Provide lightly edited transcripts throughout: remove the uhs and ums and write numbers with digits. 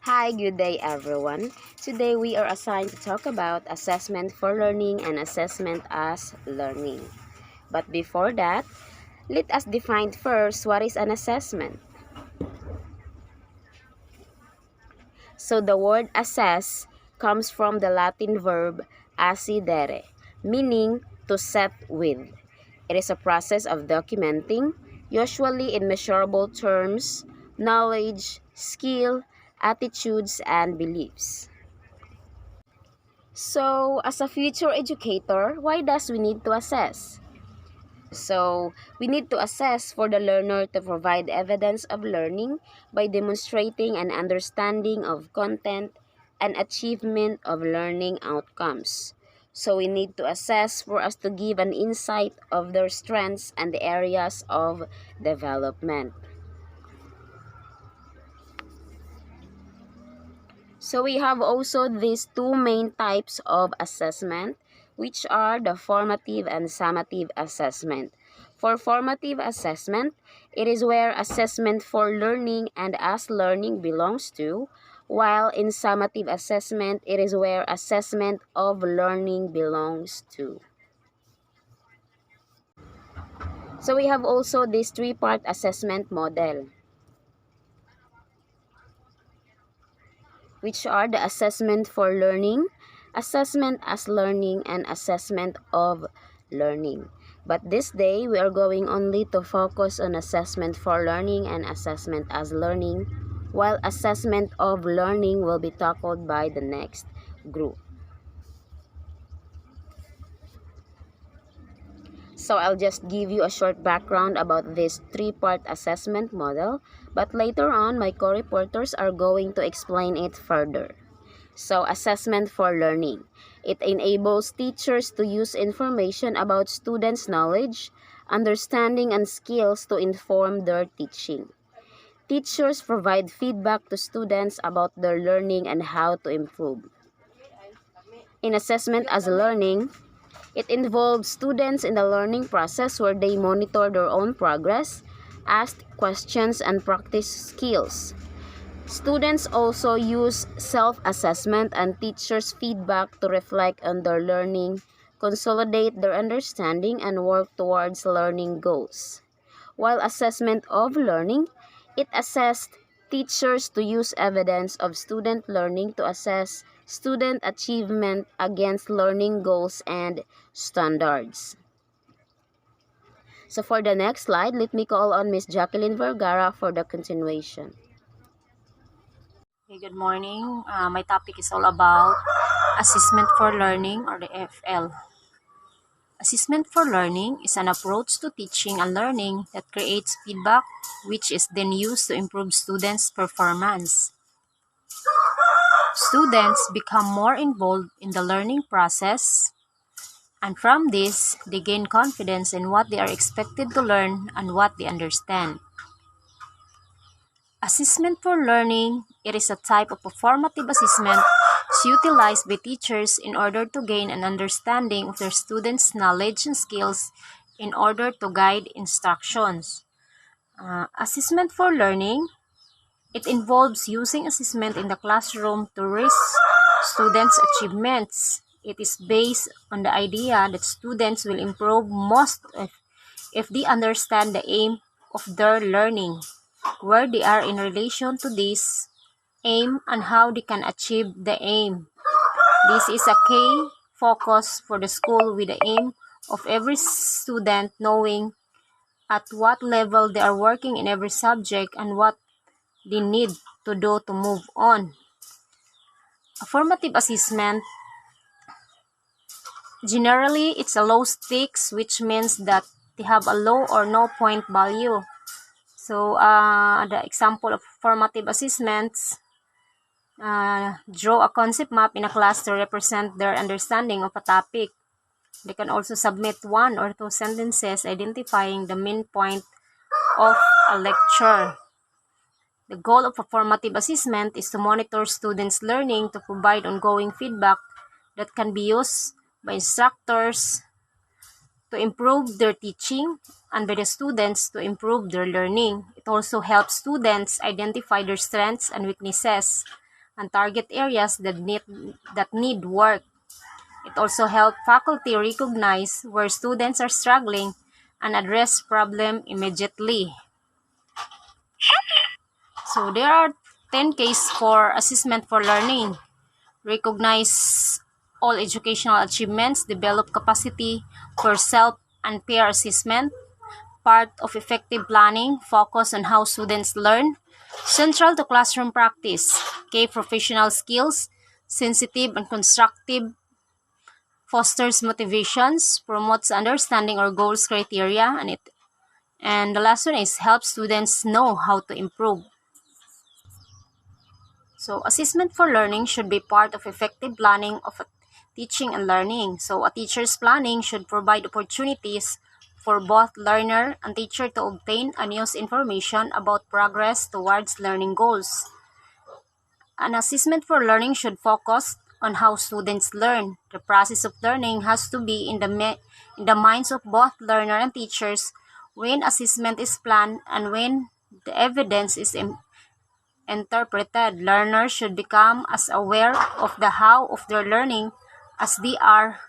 Hi, good day everyone. Today we are assigned to talk about assessment for learning and assessment as learning. But before that, let us define first what is an assessment. So the word assess comes from the Latin verb assidere, meaning to set with. It is a process of documenting, usually in measurable terms, knowledge, skill, attitudes, and beliefs. So, as a future educator, why does we need to assess? So, we need to assess for the learner to provide evidence of learning by demonstrating an understanding of content and achievement of learning outcomes. So, we need to assess for us to give an insight of their strengths and the areas of development. So we have also these two main types of assessment, which are the formative and summative assessment. For formative assessment, it is where assessment for learning and as learning belongs to, while in summative assessment, it is where assessment of learning belongs to. So we have also this three-part assessment model, which are the assessment for learning, assessment as learning, and assessment of learning. But this day, we are going only to focus on assessment for learning and assessment as learning, while assessment of learning will be tackled by the next group. So I'll just give you a short background about this three-part assessment model, but later on, my co-reporters are going to explain it further. So, assessment for learning. It enables teachers to use information about students' knowledge, understanding, and skills to inform their teaching. Teachers provide feedback to students about their learning and how to improve. In assessment as learning, it involves students in the learning process where they monitor their own progress, ask questions, and practice skills. Students also use self-assessment and teachers' feedback to reflect on their learning, consolidate their understanding, and work towards learning goals. While assessment of learning, it assessed teachers to use evidence of student learning to assess student achievement against learning goals and standards. So for the next slide, let me call on Ms. Jacqueline Vergara for the continuation. Hey, good morning. My topic is all about assessment for learning, or the FL. Assessment for learning is an approach to teaching and learning that creates feedback, which is then used to improve students' performance. Students become more involved in the learning process, and from this, they gain confidence in what they are expected to learn and what they understand. Assessment for learning, it is a type of formative assessment utilized by teachers in order to gain an understanding of their students' knowledge and skills in order to guide instructions. Assessment for learning, it involves using assessment in the classroom to raise students' achievements. It is based on the idea that students will improve most if they understand the aim of their learning, where they are in relation to this aim, and how they can achieve the aim. This is a key focus for the school with the aim of every student knowing at what level they are working in every subject and what they need to do to move on. A formative assessment, generally it's a low stakes, which means that they have a low or no point value. So the example of formative assessments, draw a concept map in a class to represent their understanding of a topic. They can also submit 1 or 2 sentences identifying the main point of a lecture. The goal of a formative assessment is to monitor students' learning to provide ongoing feedback that can be used by instructors to improve their teaching and by the students to improve their learning. It also helps students identify their strengths and weaknesses and target areas that need work. It also helps faculty recognize where students are struggling and address problem immediately. So there are 10 cases for assessment for learning. Recognize all educational achievements, develop capacity for self and peer assessment, part of effective planning, focus on how students learn, central to classroom practice, key professional skills, sensitive and constructive, fosters motivations, promotes understanding or goals criteria, and the last one is help students know how to improve. So assessment for learning should be part of effective planning of teaching and learning. So a teacher's planning should provide opportunities for both learner and teacher to obtain and use information about progress towards learning goals. An assessment for learning should focus on how students learn. The process of learning has to be in the minds of both learner and teachers when assessment is planned and when the evidence is interpreted. Learners should become as aware of the how of their learning as they are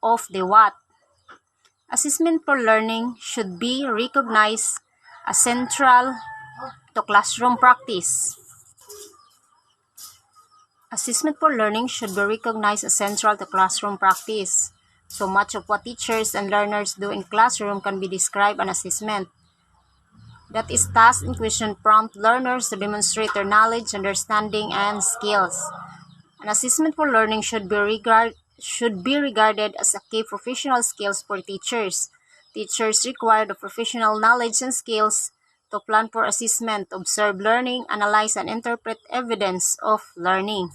of the what. Assessment for learning should be recognized as central to classroom practice. Assessment for learning should be recognized as central to classroom practice. So much of what teachers and learners do in classroom can be described as assessment. That is, task and question prompt learners to demonstrate their knowledge, understanding, and skills. An assessment for learning should be regarded as a key professional skills for teachers. Teachers require the professional knowledge and skills to plan for assessment, observe learning, analyze, and interpret evidence of learning.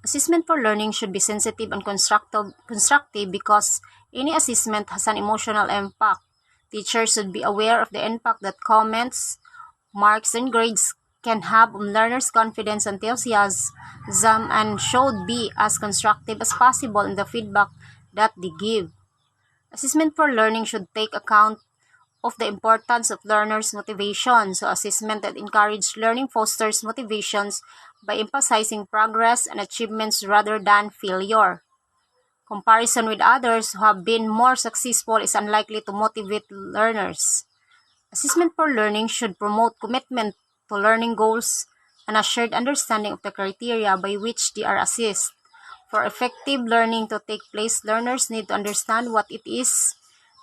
Assessment for learning should be sensitive and constructive because any assessment has an emotional impact. Teachers should be aware of the impact that comments, marks, and grades can have on learners' confidence, enthusiasm, and should be as constructive as possible in the feedback that they give. Assessment for learning should take account of the importance of learners' motivation. So assessment that encourages learning fosters motivations by emphasizing progress and achievements rather than failure. Comparison with others who have been more successful is unlikely to motivate learners. Assessment for learning should promote commitment to learning goals and a shared understanding of the criteria by which they are assessed. For effective learning to take place, learners need to understand what it is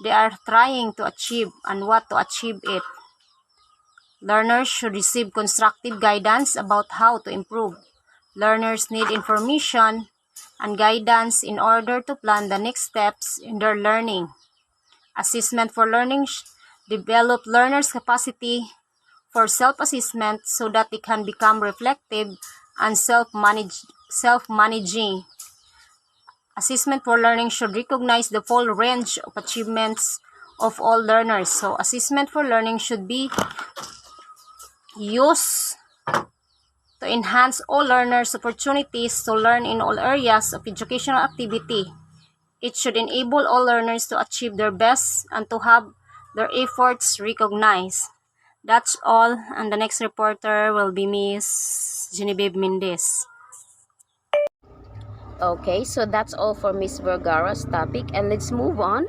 they are trying to achieve and what to achieve it. Learners should receive constructive guidance about how to improve. Learners need information and guidance in order to plan the next steps in their learning. Assessment for learning develop learners' capacity for self-assessment so that they can become reflective and self-managing. Assessment for learning should recognize the full range of achievements of all learners. So assessment for learning should be used to enhance all learners' opportunities to learn in all areas of educational activity. It should enable all learners to achieve their best and to have their efforts recognized. That's all, and the next reporter will be Miss Genevieve Mendez. Okay, so that's all for Miss Vergara's topic, and let's move on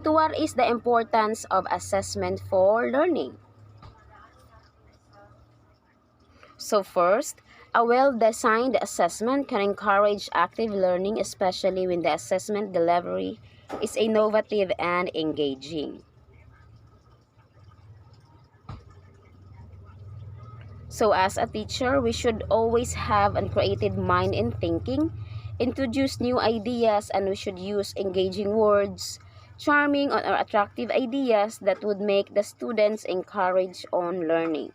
to what is the importance of assessment for learning. So first, a well-designed assessment can encourage active learning, especially when the assessment delivery is innovative and engaging. So as a teacher, we should always have a creative mind in thinking, introduce new ideas, and we should use engaging words, charming or attractive ideas that would make the students encourage on learning.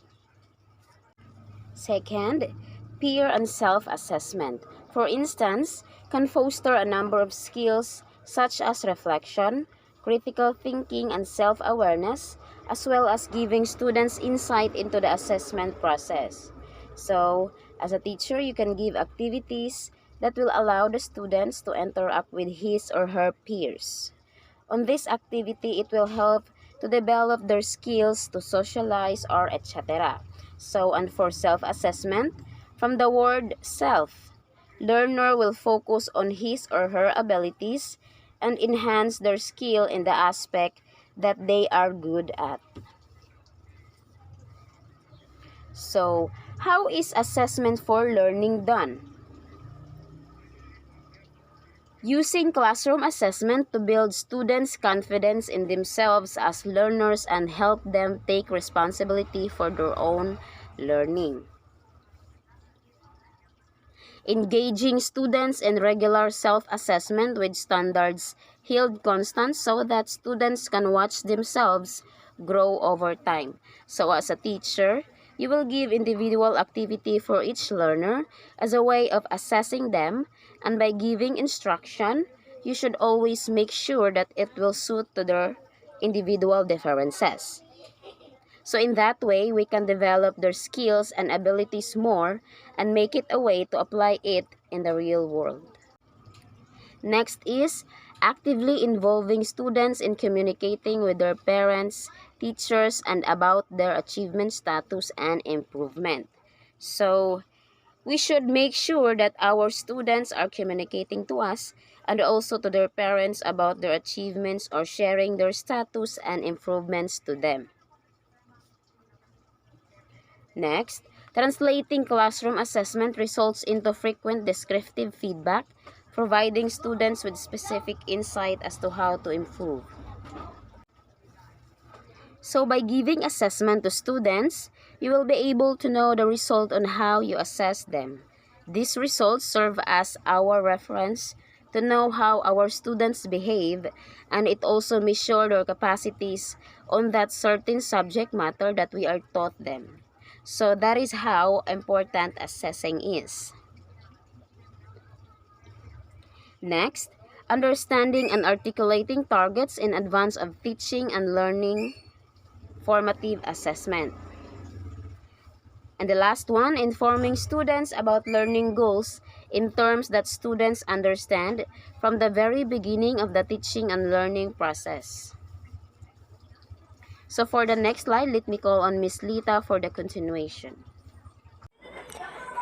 Second, peer and self-assessment, for instance, can foster a number of skills such as reflection, critical thinking, and self-awareness, as well as giving students insight into the assessment process. So, as a teacher, you can give activities that will allow the students to interact with his or her peers. On this activity, it will help to develop their skills to socialize or etc. So, and for self-assessment, From the word self, learner will focus on his or her abilities and enhance their skill in the aspect that they are good at. So, how is assessment for learning done? Using classroom assessment to build students' confidence in themselves as learners and help them take responsibility for their own learning. Engaging students in regular self-assessment with standards held constant so that students can watch themselves grow over time. So as a teacher, you will give individual activity for each learner as a way of assessing them, and by giving instruction, you should always make sure that it will suit to their individual differences. So in that way, we can develop their skills and abilities more and make it a way to apply it in the real world. Next is actively involving students in communicating with their parents, teachers, and about their achievement status and improvement. So we should make sure that our students are communicating to us and also to their parents about their achievements or sharing their status and improvements to them. Next, translating classroom assessment results into frequent descriptive feedback, providing students with specific insight as to how to improve. So by giving assessment to students, you will be able to know the result on how you assess them. These results serve as our reference to know how our students behave, and it also measures their capacities on that certain subject matter that we are taught them. So that is how important assessing is. Next, understanding and articulating targets in advance of teaching and learning formative assessment. And the last one, informing students about learning goals in terms that students understand from the very beginning of the teaching and learning process. So for the next slide, let me call on Miss Lita for the continuation.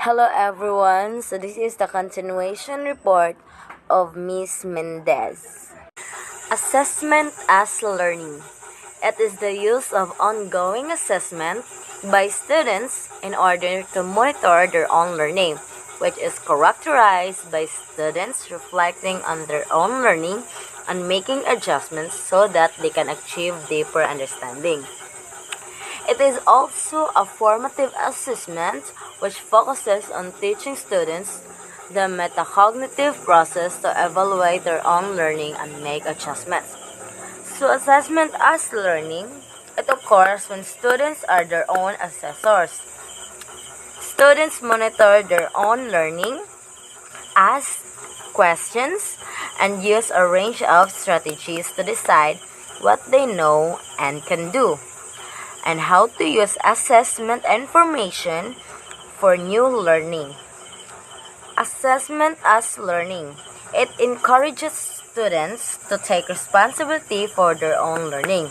Hello everyone, so this is the continuation report of Miss Mendez. Assessment as learning. It is the use of ongoing assessment by students in order to monitor their own learning, which is characterized by students reflecting on their own learning and making adjustments so that they can achieve deeper understanding. It is also a formative assessment which focuses on teaching students the metacognitive process to evaluate their own learning and make adjustments. So assessment as learning, it occurs when students are their own assessors. Students monitor their own learning, ask questions, and use a range of strategies to decide what they know and can do, and how to use assessment information for new learning. Assessment as learning. It encourages students to take responsibility for their own learning.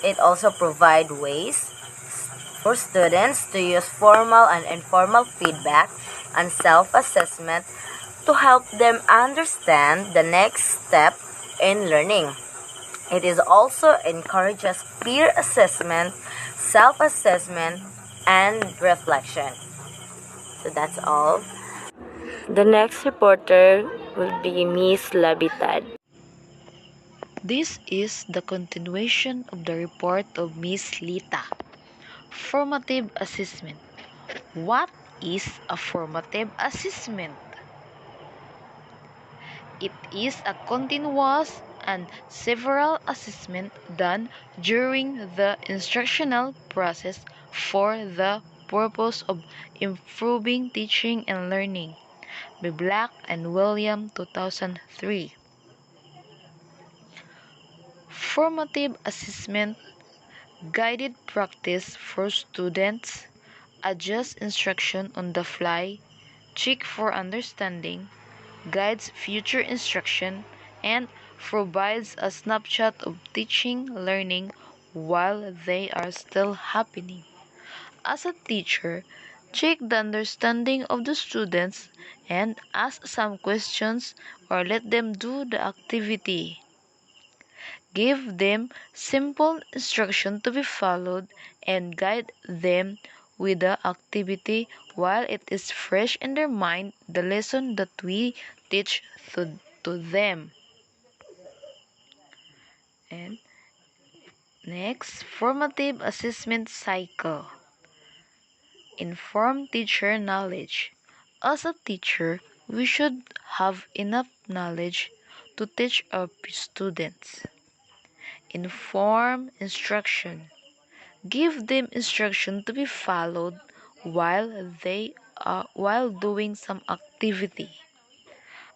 It also provides ways for students to use formal and informal feedback and self-assessment to help them understand the next step in learning. It is also encourages peer assessment, self-assessment, and reflection. So that's all. The next reporter will be Miss Labitad. This is the continuation of the report of Miss Lita. Formative assessment. What is a formative assessment? It is a continuous and several assessment done during the instructional process for the purpose of improving teaching and learning by Black and William 2003. Formative assessment guided practice for students, adjust instruction on the fly, check for understanding, guides future instruction, and provides a snapshot of teaching learning while they are still happening. As a teacher, Check the understanding of the students and ask some questions or let them do the activity. Give them simple instruction to be followed and guide them with the activity while it is fresh in their mind the lesson that we teach to them. And next, formative assessment cycle. Inform teacher knowledge. As a teacher, we should have enough knowledge to teach our students. Inform instruction. Give them instruction to be followed while doing some activity.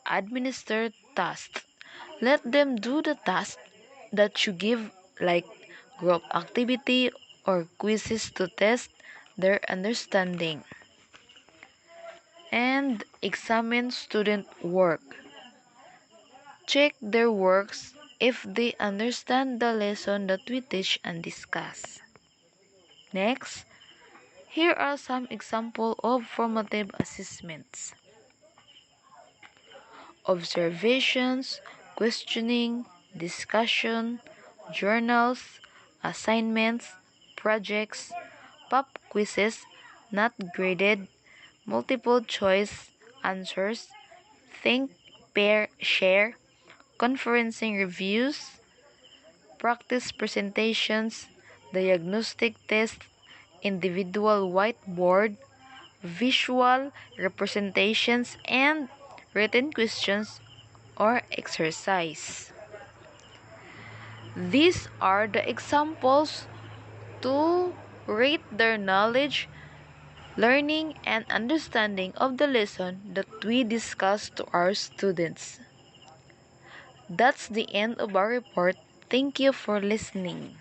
Administer tasks. Let them do the task that you give, like group activity or quizzes to test their understanding. And examine student work. Check their works if they understand the lesson that we teach and discuss. Next, here are some examples of formative assessments. Observations, questioning, discussion, journals, assignments, projects, pop quizzes, not graded, multiple choice answers, think, pair, share, conferencing reviews, practice presentations, diagnostic tests, individual whiteboard, visual representations, and written questions or exercise. These are the examples to rate their knowledge, learning, and understanding of the lesson that we discuss to our students. That's the end of our report. Thank you for listening.